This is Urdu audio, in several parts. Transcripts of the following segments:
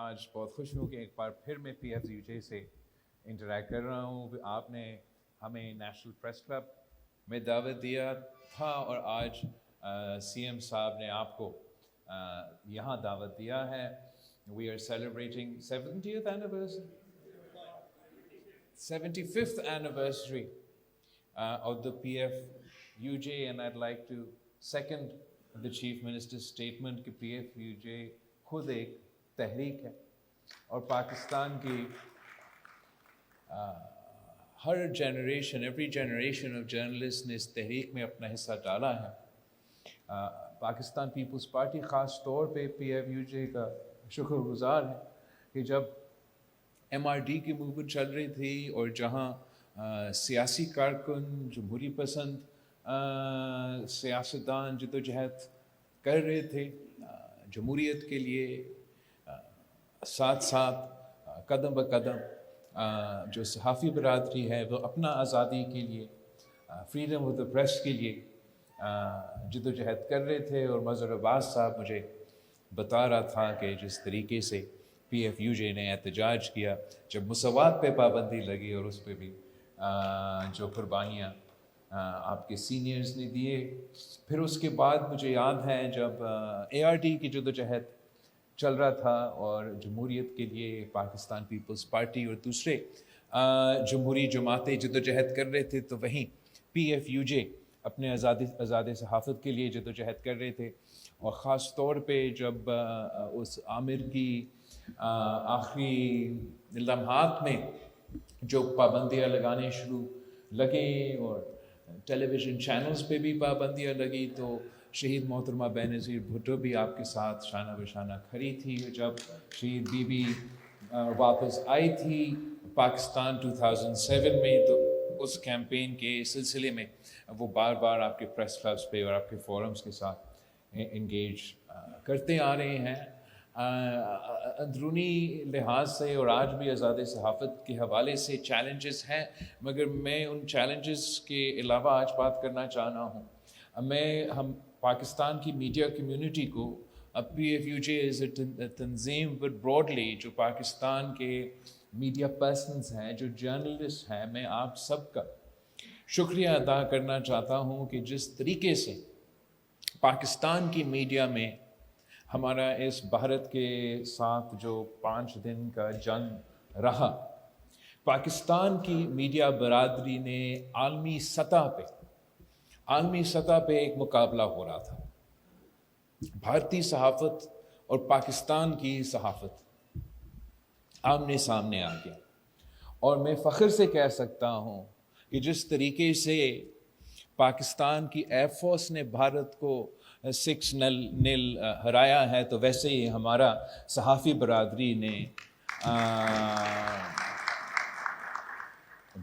آج بہت خوش ہوں کہ ایک بار پھر میں پی ایف یو جے سے انٹریکٹ کر رہا ہوں. آپ نے ہمیں نیشنل پریس کلب میں دعوت دیا تھا اور آج سی ایم صاحب نے آپ کو یہاں دعوت دیا ہے. We are celebrating 70th anniversary 75th anniversary of the PFUJ, and I'd like to second the Chief Minister's statement کہ PFUJ خود ایک تحریک ہے اور پاکستان کی ہر generation every generation of journalist نے اس تحریک میں اپنا حصہ ڈالا ہے. پاکستان پیپلز پارٹی خاص طور پہ PFUJ کا شکر گزار ہے کہ جب MRD کی موومنٹ چل رہی تھی اور جہاں سیاسی کارکن جمہوری پسند سیاستدان جدوجہد کر رہے تھے جمہوریت کے لیے، ساتھ ساتھ قدم بقدم جو صحافی برادری ہے وہ اپنا آزادی کے لیے، فریڈم آف دا پریس کے لیے جدوجہد کر رہے تھے. اور مظہر عباس صاحب مجھے بتا رہا تھا کہ جس طریقے سے PFUJ نے احتجاج کیا جب مساوات پہ پابندی لگی اور اس پہ بھی جو قربانیاں آپ کے سینئرز نے دیے. پھر اس کے بعد مجھے یاد ہے جب ARD کی جدوجہد چل رہا تھا اور جمہوریت کے لیے پاکستان پیپلز پارٹی اور دوسرے جمہوری جماعتیں جدوجہد کر رہے تھے تو وہیں PFUJ اپنے آزاد صحافت کے لیے جدوجہد کر رہے تھے. اور خاص طور پہ جب اس عامر کی آخری لمحات میں جو پابندیاں لگانے شروع لگے اور ٹیلی ویژن چینلز پہ بھی پابندیاں لگی تو شہید محترمہ بینظیر بھٹو بھی آپ کے ساتھ شانہ بشانہ کھڑی تھی. جب شہید بی بی واپس آئی تھی پاکستان 2007 میں تو اس کیمپین کے سلسلے میں وہ بار بار آپ کے پریس کلبس پہ اور آپ کے فورمز کے ساتھ انگیج کرتے آ رہے ہیں. اندرونی لحاظ سے اور آج بھی آزاد صحافت کے حوالے سے چیلنجز ہیں، مگر میں ان چیلنجز کے علاوہ آج بات کرنا چاہ رہا ہوں. ہم پاکستان کی میڈیا کمیونٹی کو PFUJ ایز اے تنظیم بٹ براڈلی جو پاکستان کے میڈیا پرسنز ہیں جو جرنلسٹ ہیں، میں آپ سب کا شکریہ ادا کرنا چاہتا ہوں کہ جس طریقے سے پاکستان کی میڈیا میں ہمارا اس بھارت کے ساتھ جو 5 دن کا جنگ رہا، پاکستان کی میڈیا برادری نے عالمی سطح پہ ایک مقابلہ ہو رہا تھا. بھارتی صحافت اور پاکستان کی صحافت آمنے سامنے آ گیا اور میں فخر سے کہہ سکتا ہوں کہ جس طریقے سے پاکستان کی ایئر فورس نے بھارت کو 6-0 ہرایا ہے تو ویسے ہی ہمارا صحافی برادری نے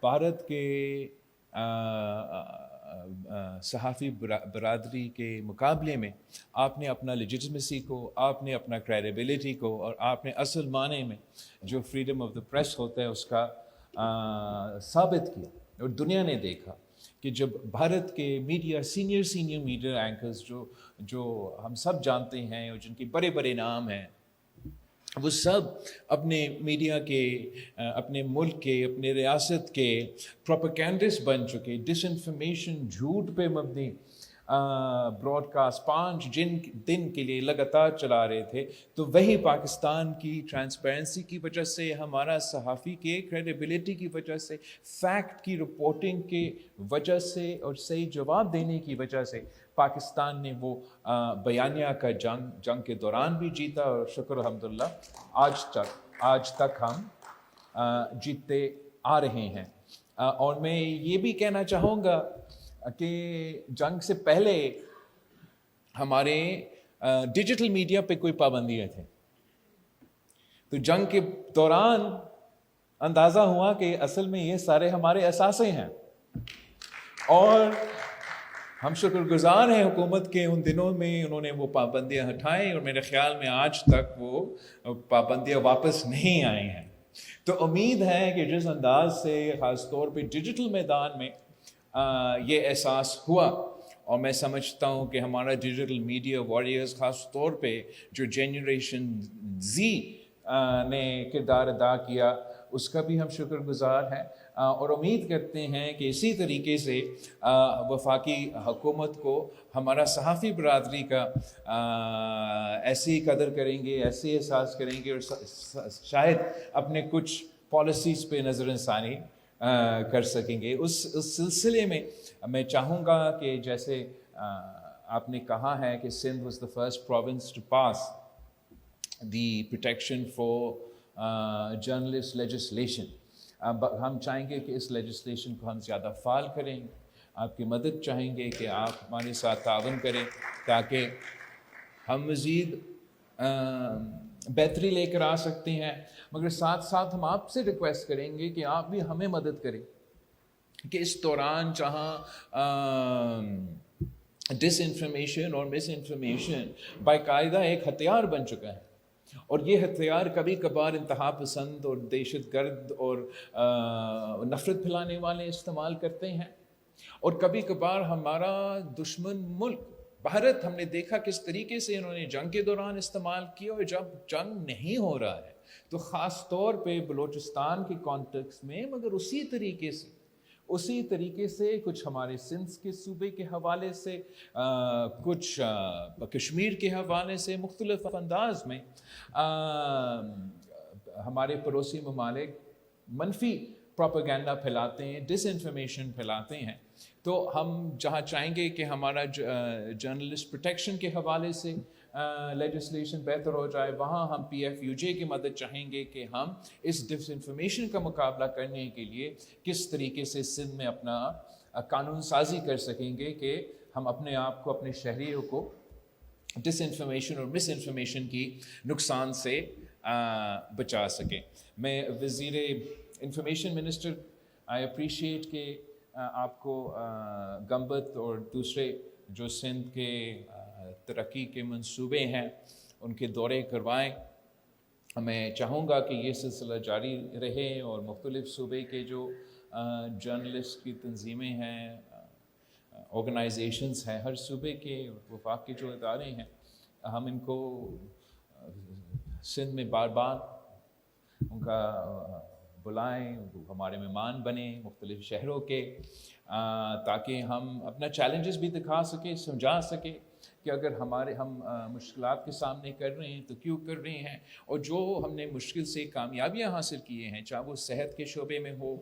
بھارت کے صحافی برادری کے مقابلے میں آپ نے اپنا لیجٹمیسی کو، آپ نے اپنا کریڈیبلٹی کو اور آپ نے اصل معنی میں جو فریڈم آف دا پریس ہوتا ہے اس کا ثابت کیا. اور دنیا نے دیکھا کہ جب بھارت کے میڈیا سینئر میڈیا اینکرز جو ہم سب جانتے ہیں اور جن کے بڑے بڑے نام ہیں، وہ سب اپنے میڈیا کے، اپنے ملک کے، اپنے ریاست کے پروپیگنڈسٹ بن چکے. ڈس انفارمیشن، جھوٹ پہ مبنی براڈ کاسٹ 5 دن کے لیے لگاتار چلا رہے تھے. تو وہی پاکستان کی ٹرانسپیرنسی کی وجہ سے، ہمارا صحافی کے کریڈیبلٹی کی وجہ سے، فیکٹ کی رپورٹنگ کی وجہ سے اور صحیح جواب دینے کی وجہ سے پاکستان نے وہ بیانیہ کا جنگ کے دوران بھی جیتا اور شکر الحمدللہ آج تک ہم جیتتے آ رہے ہیں. اور میں یہ بھی کہنا چاہوں گا کہ جنگ سے پہلے ہمارے ڈیجیٹل میڈیا پہ کوئی پابندیاں تھیں، تو جنگ کے دوران اندازہ ہوا کہ اصل میں یہ سارے ہمارے اثاثے ہیں. اور ہم شکر گزار ہیں حکومت کے، ان دنوں میں انہوں نے وہ پابندیاں ہٹائیں اور میرے خیال میں آج تک وہ پابندیاں واپس نہیں آئی ہیں. تو امید ہے کہ جس انداز سے خاص طور پہ ڈیجیٹل میدان میں یہ احساس ہوا، اور میں سمجھتا ہوں کہ ہمارا ڈیجیٹل میڈیا واریئرز خاص طور پہ جو جنریشن زی نے کردار ادا کیا، اس کا بھی ہم شکر گزار ہیں، اور امید کرتے ہیں کہ اسی طریقے سے وفاقی حکومت کو ہمارا صحافی برادری کا ایسی قدر کریں گے، ایسے احساس کریں گے، اور شاید اپنے کچھ پالیسیز پہ نظر ثانی کر سکیں گے۔ اس سلسلے میں میں چاہوں گا کہ جیسے آپ نے کہا ہے کہ Sindh was the first province to pass the protection for journalist legislation, ہم چاہیں گے کہ اس لیجسلیشن کو ہم زیادہ فعال کریں، آپ کی مدد چاہیں گے کہ آپ ہمارے ساتھ تعاون کریں تاکہ ہم مزید بہتری لے کر آ سکتے ہیں، مگر ساتھ ساتھ ہم آپ سے ریکویسٹ کریں گے کہ آپ بھی ہمیں مدد کریں کہ اس دوران جہاں ڈس انفارمیشن اور مس انفارمیشن باقاعدہ ایک ہتھیار بن چکا ہے، اور یہ ہتھیار کبھی کبھار انتہا پسند اور دہشت گرد اور نفرت پھیلانے والے استعمال کرتے ہیں، اور کبھی کبھار ہمارا دشمن ملک بھارت، ہم نے دیکھا کس طریقے سے انہوں نے جنگ کے دوران استعمال کیا، اور جب جنگ نہیں ہو رہا ہے تو خاص طور پہ بلوچستان کے کانٹیکس میں، مگر اسی طریقے سے کچھ ہمارے سندھ کے صوبے کے حوالے سے، کچھ کشمیر کے حوالے سے، مختلف انداز میں ہمارے پڑوسی ممالک منفی پروپیگنڈا پھیلاتے ہیں، ڈس انفارمیشن پھیلاتے ہیں۔ تو ہم جہاں چاہیں گے کہ ہمارا جرنلسٹ پروٹیکشن کے حوالے سے لیجسلیشن بہتر ہو جائے، وہاں ہم PFUJ کی مدد چاہیں گے کہ ہم اس ڈس انفارمیشن کا مقابلہ کرنے کے لیے کس طریقے سے سندھ میں اپنا قانون سازی کر سکیں گے کہ ہم اپنے آپ کو، اپنے شہریوں کو ڈس انفارمیشن اور مس انفارمیشن کی نقصان سے بچا سکیں۔ میں وزیر انفارمیشن منسٹر، آئی اپریشیٹ کہ آپ کو گمبت اور دوسرے جو سندھ کے ترقی کے منصوبے ہیں ان کے دورے کروائیں۔ میں چاہوں گا کہ یہ سلسلہ جاری رہے، اور مختلف صوبے کے جو جرنلسٹ کی تنظیمیں ہیں، آرگنائزیشنز ہیں، ہر صوبے کے وفاق کے جو ادارے ہیں، ہم ان کو سندھ میں بار بار ان کا بلائیں، ہمارے مہمان بنیں مختلف شہروں کے، تاکہ ہم اپنا چیلنجز بھی دکھا سکیں، سمجھا سکیں کہ اگر ہم مشکلات کے سامنے کر رہے ہیں تو کیوں کر رہے ہیں، اور جو ہم نے مشکل سے کامیابیاں حاصل کیے ہیں، چاہے وہ صحت کے شعبے میں ہو،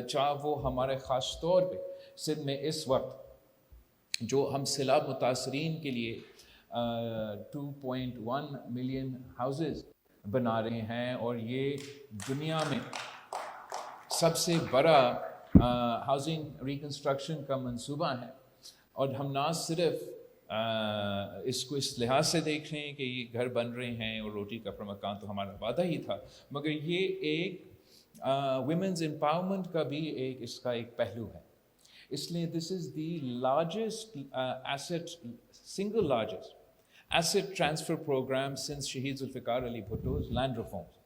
چاہے وہ ہمارے خاص طور پہ سندھ میں اس وقت جو ہم سیلاب متاثرین کے لیے 2.1 ملین ہاؤسز بنا رہے ہیں، اور یہ دنیا میں سب سے بڑا ہاؤسنگ ریکنسٹرکشن کا منصوبہ ہے، اور ہم نہ صرف اس کو اس لحاظ سے دیکھ رہے ہیں کہ یہ گھر بن رہے ہیں اور روٹی کپڑا مکان تو ہمارا وعدہ ہی تھا، مگر یہ ایک ویمنز امپاورمنٹ کا بھی اس کا ایک پہلو ہے۔ اس لیے this is the largest single largest asset transfer program since Shaheed Zulfikar Ali Bhutto's land reforms,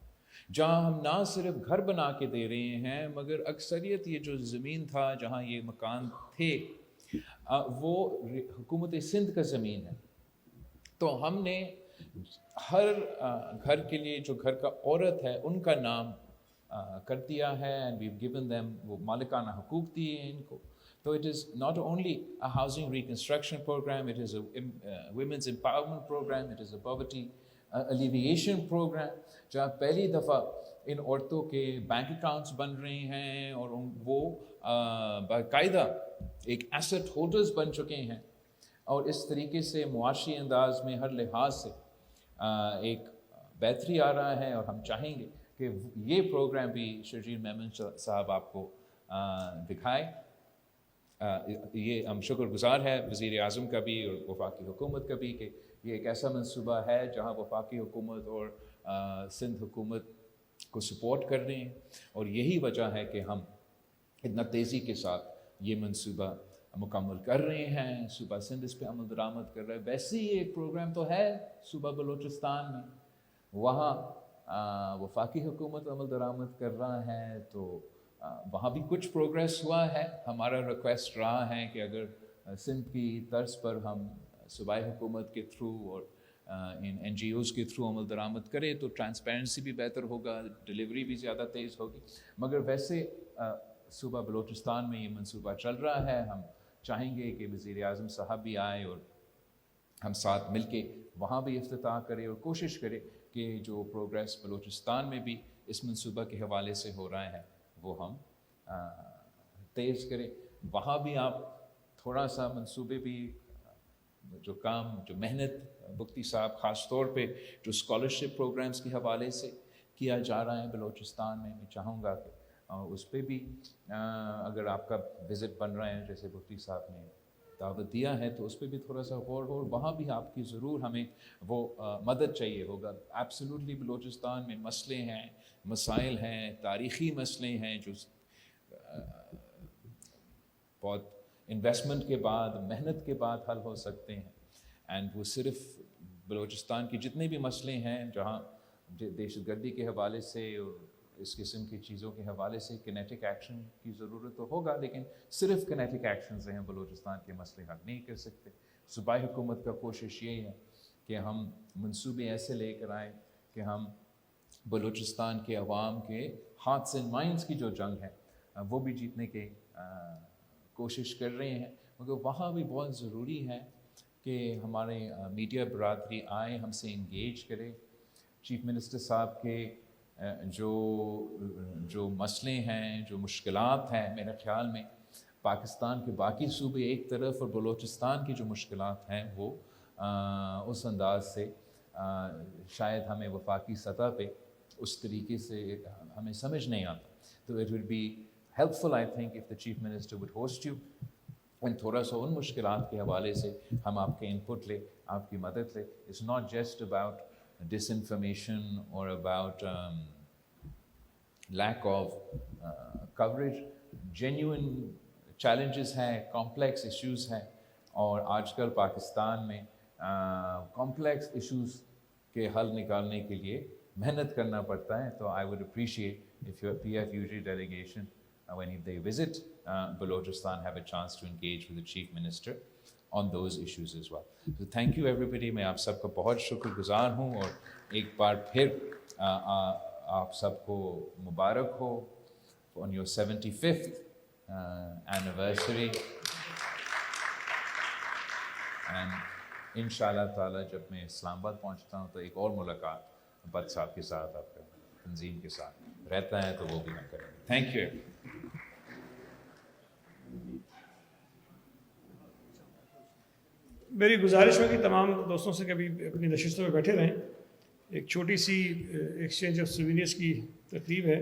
جہاں ہم نہ صرف گھر بنا کے دے رہے ہیں، مگر اکثریت یہ جو زمین تھا جہاں یہ مکان تھے وہ حکومت سندھ کا زمین ہے، تو ہم نے ہر گھر کے لیے جو گھر کا عورت ہے ان کا نام کر دیا ہے، اینڈ ویو گیون دیم، وہ مالکانہ حقوق دیے ہیں ان کو۔ تو it is not only a housing reconstruction program, it is a womens empowerment program, it is a poverty alleviation program, جہاں پہلی دفعہ ان عورتوں کے بینک اکاؤنٹس بن رہے ہیں، اور وہ باقاعدہ ایک ایسٹ ہولڈرز بن چکے ہیں، اور اس طریقے سے معاشی انداز میں ہر لحاظ سے ایک بہتری آ رہا ہے، اور ہم چاہیں گے کہ یہ پروگرام بھی شرجیل میمن صاحب آپ کو دکھائے۔ یہ ہم شکر گزار ہے وزیر اعظم کا بھی اور وفاقی حکومت کا بھی کہ یہ ایک ایسا منصوبہ ہے جہاں وفاقی حکومت اور سندھ حکومت کو سپورٹ کر رہے ہیں، اور یہی وجہ ہے کہ ہم اتنا تیزی کے ساتھ یہ منصوبہ مکمل کر رہے ہیں۔ صوبہ سندھ اس پہ عمل درآمد کر رہا ہے، ویسے ہی ایک پروگرام تو ہے صوبہ بلوچستان میں، وہاں وفاقی حکومت عمل درآمد کر رہا ہے، تو وہاں بھی کچھ پروگریس ہوا ہے۔ ہمارا ریکویسٹ رہا ہے کہ اگر سندھ کی طرز پر ہم صوبائی حکومت کے تھرو اور ان NGOs کے تھرو عمل درآمد کرے تو ٹرانسپیرنسی بھی بہتر ہوگا, ڈلیوری بھی زیادہ تیز ہوگی. مگر ویسے صوبہ بلوچستان میں یہ منصوبہ چل رہا ہے. ہم چاہیں گے کہ وزیر اعظم صاحب بھی آئے اور ہم ساتھ مل کے وہاں بھی افتتاح کرے اور کوشش کرے کہ جو پروگریس بلوچستان میں بھی اس منصوبہ کے حوالے سے ہو رہا ہے وہ ہم تیز کریں. وہاں بھی آپ تھوڑا سا منصوبے بھی جو کام جو محنت بگٹی صاحب خاص طور پہ جو اسکالرشپ پروگرامس کے حوالے سے کیا جا رہا ہے بلوچستان میں چاہوں گا کہ اس پہ بھی اگر آپ کا وزٹ بن رہا ہے جیسے بگٹی صاحب نے دعوت دیا ہے تو اس پہ بھی تھوڑا سا غور ہو. وہاں بھی آپ کی ضرور ہمیں وہ مدد چاہیے ہوگا. ایبسلیوٹلی بلوچستان میں مسئلے ہیں, مسائل ہیں, تاریخی مسئلے ہیں جو بہت انویسٹمنٹ کے بعد محنت کے بعد حل ہو سکتے ہیں. اینڈ وہ صرف بلوچستان کے جتنے بھی مسئلے ہیں جہاں دہشت گردی کے حوالے سے اس قسم کی چیزوں کے حوالے سے کینیٹک ایکشن کی ضرورت تو ہوگا, لیکن صرف کینیٹک ایکشن سے ہم بلوچستان کے مسئلے حل نہیں کر سکتے. صوبائی حکومت کا کوشش یہ ہے کہ ہم منصوبے ایسے لے کر آئیں کہ ہم بلوچستان کے عوام کے ہارٹس اینڈ مائنڈس کی جو جنگ ہے وہ بھی جیتنے کے کوشش کر رہے ہیں. مگر وہاں بھی بہت ضروری ہے کہ ہمارے میڈیا برادری آئے, ہم سے انگیج کرے. چیف منسٹر صاحب کے جو مسئلے ہیں, جو مشکلات ہیں, میرے خیال میں پاکستان کے باقی صوبے ایک طرف اور بلوچستان کی جو مشکلات ہیں وہ اس انداز سے شاید ہمیں وفاقی سطح پہ اس طریقے سے ہمیں سمجھ نہیں آتا. تو it will be helpful I think if the chief minister would host you and تھوڑا سا ان مشکلات کے حوالے سے ہم آپ کے انپٹ لیں, آپ کی مدد لیں. It's not just about disinformation or about lack of coverage. Genuine challenges ہیں, complex issues ہیں, اور آج کل پاکستان میں complex issues کے حل نکالنے کے لیے محنت کرنا پڑتا ہے. تو I would appreciate if your PFUG delegation when they visit Balochistan have a chance to engage with the Chief Minister on those issues as well. So thank you everybody. میں آپ سب کا بہت شکر گزار ہوں, اور ایک بار پھر آپ سب کو مبارک ہو on your 75th anniversary. And انشاءاللہ تعالی جب میں اسلام آباد پہنچتا ہوں تو ایک اور ملاقات بٹ صاحب کے ساتھ, آپ کا تنظیم کے ساتھ رہتا ہے, تو وہ بھی ہم کریں گے. Thank you. میری گزارش ہوگی تمام دوستوں سے کبھی اپنی نشستوں پہ بیٹھے رہیں. ایک چھوٹی سی ایکسچینج آف سوینئرس کی تقریب ہے,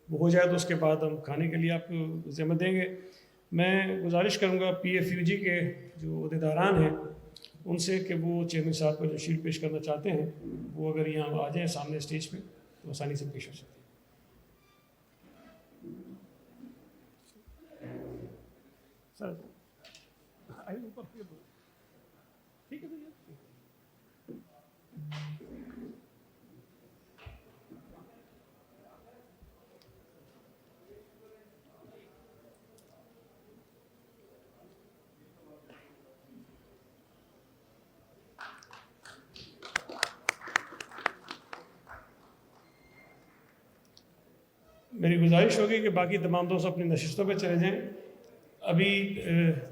وہ ہو جائے تو اس کے بعد ہم کھانے کے لیے آپ کو ذمت دیں گے. میں گزارش کروں گا PFUG کے جو عہدیداران ہیں ان سے کہ وہ چیئرمین صاحب کو جو شیلڈ پیش کرنا چاہتے ہیں وہ اگر یہاں آ جائیں سامنے اسٹیج پہ تو آسانی سے پیش ہو سکتے ہیں. سر ٹھیک ہے. میری گزارش ہوگی کہ باقی تمام دوست اپنی نشستوں پہ چلے جائیں. ابھی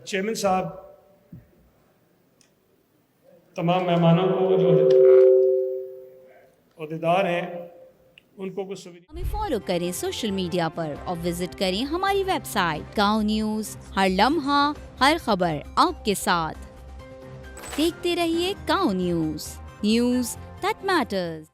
چیئرمین صاحب تمام مہمانوں کو جو عہدیدار ہیں ان کو کچھ ہمیں فالو کریں سوشل میڈیا پر اور وزٹ کریں ہماری ویب سائٹ گاؤں نیوز. ہر لمحہ ہر خبر آپ کے ساتھ. دیکھتے رہیے گاؤں نیوز, نیوز دیٹ میٹرز.